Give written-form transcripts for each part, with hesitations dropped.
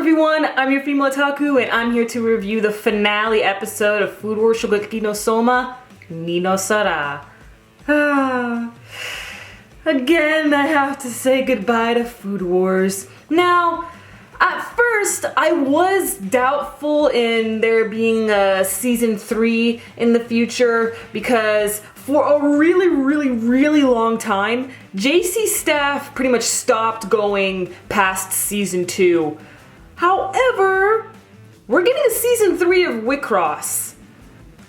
everyone, I'm your female otaku and I'm here to review the finale episode of Food Wars Shokugeki no Soma, ni no Sara. Again, I have to say goodbye to Food Wars. Now, at first, I was doubtful in there being a season 3 in the future because for a really long time, JC staff pretty much stopped going past season 2. However, we're getting a season 3 of Wicross.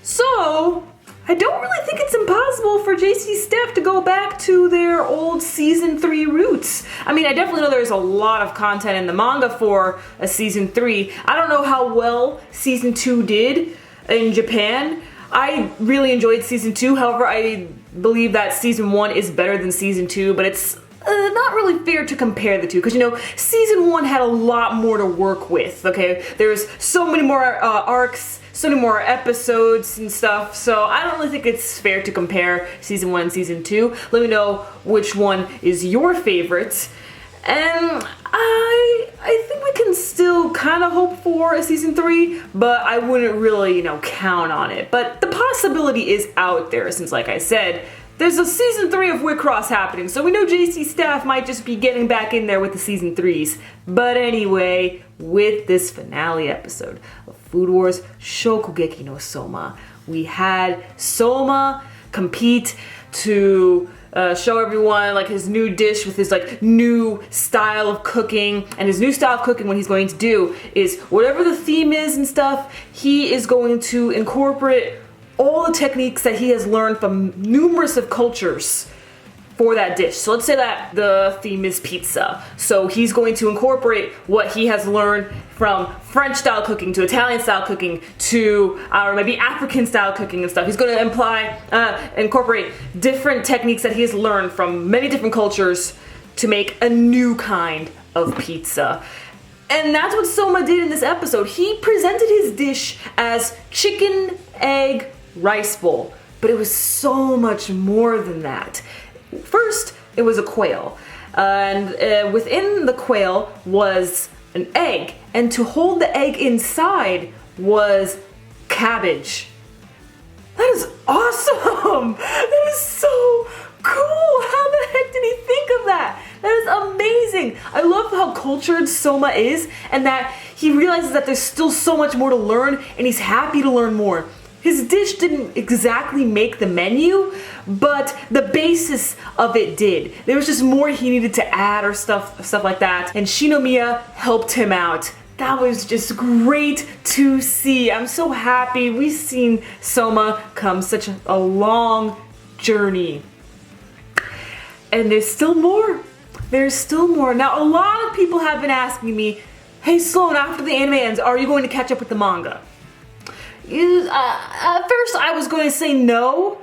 So, I don't really think it's impossible for JC staff to go back to their old season 3 roots. I mean, I definitely know there's a lot of content in the manga for a season 3. I don't know how well season 2 did in Japan. I really enjoyed season 2, however, I believe that season 1 is better than season 2, but it's not really fair to compare the two, because, you know, season 1 had a lot more to work with, okay? There's so many more arcs, so many more episodes and stuff, so I don't really think it's fair to compare season 1 and season 2. Let me know which one is your favorite. And I think we can still kind of hope for a season 3, but I wouldn't really, count on it. But the possibility is out there since, like I said, there's a season 3 of Wicross happening, so we know JC staff might just be getting back in there with the season 3s. But anyway, with this finale episode of Food Wars Shokugeki no Soma, we had Soma compete to show everyone like his new dish with his like new style of cooking. And his new style of cooking, what he's going to do is whatever the theme is and stuff, he is going to incorporate all the techniques that he has learned from numerous of cultures for that dish. So let's say that the theme is pizza. So he's going to incorporate what he has learned from French style cooking to Italian style cooking to maybe African style cooking and stuff. He's going to incorporate different techniques that he has learned from many different cultures to make a new kind of pizza. And that's what Soma did in this episode. He presented his dish as chicken, egg, rice bowl. But it was so much more than that. First, it was a quail, and within the quail was an egg, and to hold the egg inside was cabbage. That is awesome! That is so cool! How the heck did he think of that? That is amazing! I love how cultured Soma is, and that he realizes that there's still so much more to learn, and he's happy to learn more. His dish didn't exactly make the menu, but the basis of it did. There was just more he needed to add or stuff like that, and Shinomiya helped him out. That was just great to see. I'm so happy we've seen Soma come such a long journey. And there's still more. There's still more. Now, a lot of people have been asking me, hey Sloan, after the anime ends, are you going to catch up with the manga? At first I was going to say no,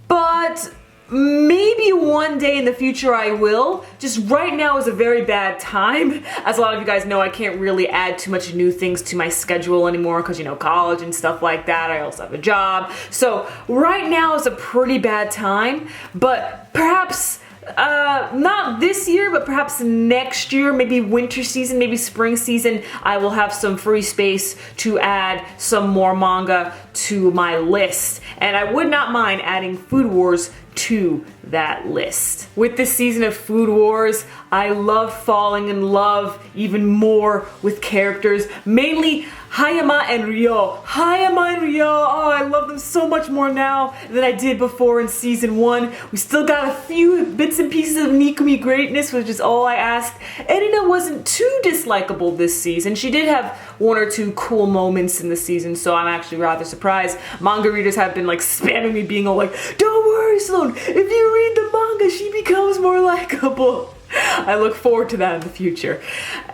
but maybe one day in the future I will. Just right now is a very bad time. As a lot of you guys know, I can't really add too much new things to my schedule anymore because, college and stuff like that. I also have a job. So right now is a pretty bad time, but perhaps not this year, but perhaps next year, maybe winter season, maybe spring season, I will have some free space to add some more manga to my list. And I would not mind adding Food Wars to that list. With this season of Food Wars, I love falling in love even more with characters, mainly Hayama and Ryo. Hayama and Ryo, oh, I love them so much more now than I did before in season 1. We still got a few bits and pieces of Nikumi greatness, which is all I asked. Erina wasn't too dislikable this season. She did have one or two cool moments in the season, so I'm actually rather surprised. Manga readers have been like spamming me being all like, don't worry Sloan, if you read the manga, she becomes more likable. I look forward to that in the future.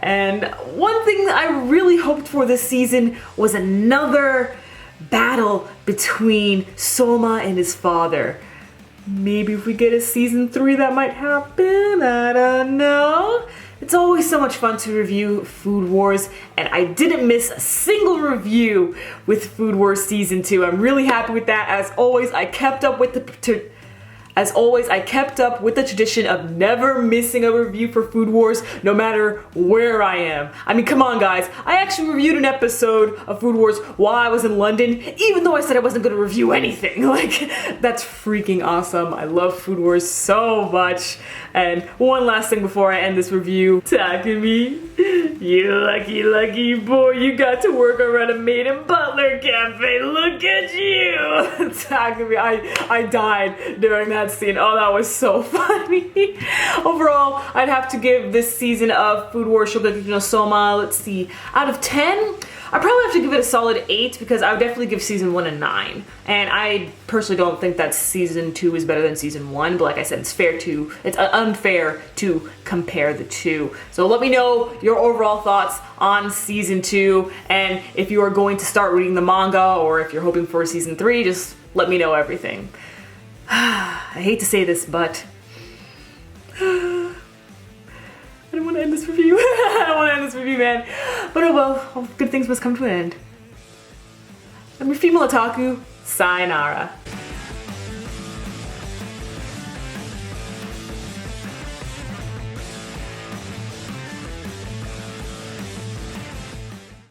And one thing that I really hoped for this season was another battle between Soma and his father. Maybe if we get a season 3 that might happen, I don't know. It's always so much fun to review Food Wars, and I didn't miss a single review with Food Wars Season 2. I'm really happy with that. As always, I kept up with the As always, I kept up with the tradition of never missing a review for Food Wars, no matter where I am. I mean, come on guys, I actually reviewed an episode of Food Wars while I was in London, even though I said I wasn't gonna review anything. Like, that's freaking awesome. I love Food Wars so much. And one last thing before I end this review. Takumi, you lucky boy, you got to work around a maid and butler cafe. Look at you! Takumi, I died during that scene. Oh, that was so funny. Overall, I'd have to give this season of Food Wars Shokugeki no Soma, let's see, out of 10, I probably have to give it a solid 8 because I would definitely give season 1 a 9. And I personally don't think that season 2 is better than season 1, but like I said, it's unfair to compare the two. So let me know your overall thoughts on season 2, and if you are going to start reading the manga or if you're hoping for season 3, just let me know everything. I hate to say this, but I don't want to end this review. I don't want to end this review, man. But oh well, all good things must come to an end. I'm your female otaku. Sayonara.